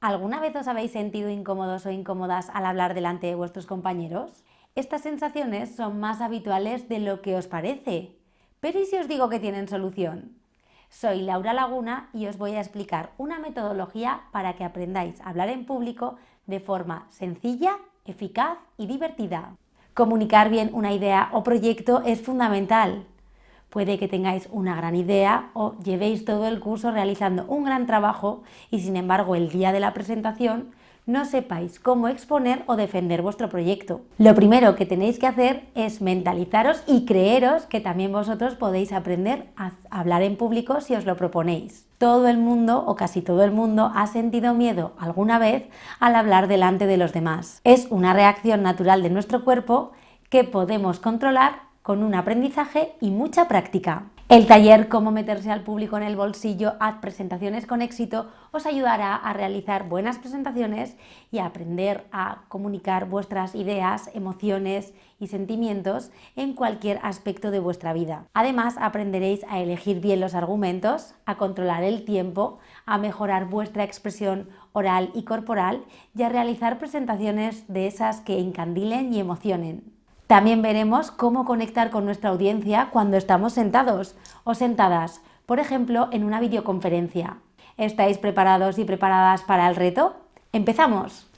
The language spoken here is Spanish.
¿Alguna vez os habéis sentido incómodos o incómodas al hablar delante de vuestros compañeros? Estas sensaciones son más habituales de lo que os parece. Pero ¿y si os digo que tienen solución? Soy Laura Laguna y os voy a explicar una metodología para que aprendáis a hablar en público de forma sencilla, eficaz y divertida. Comunicar bien una idea o proyecto es fundamental. Puede que tengáis una gran idea o llevéis todo el curso realizando un gran trabajo y sin embargo el día de la presentación no sepáis cómo exponer o defender vuestro proyecto. Lo primero que tenéis que hacer es mentalizaros y creeros que también vosotros podéis aprender a hablar en público si os lo proponéis. Todo el mundo o casi todo el mundo ha sentido miedo alguna vez al hablar delante de los demás. Es una reacción natural de nuestro cuerpo que podemos controlar con un aprendizaje y mucha práctica. El taller Cómo meterse al público en el bolsillo, haz presentaciones con éxito os ayudará a realizar buenas presentaciones y a aprender a comunicar vuestras ideas, emociones y sentimientos en cualquier aspecto de vuestra vida. Además, aprenderéis a elegir bien los argumentos, a controlar el tiempo, a mejorar vuestra expresión oral y corporal y a realizar presentaciones de esas que encandilen y emocionen. También veremos cómo conectar con nuestra audiencia cuando estamos sentados o sentadas, por ejemplo, en una videoconferencia. ¿Estáis preparados y preparadas para el reto? ¡Empezamos!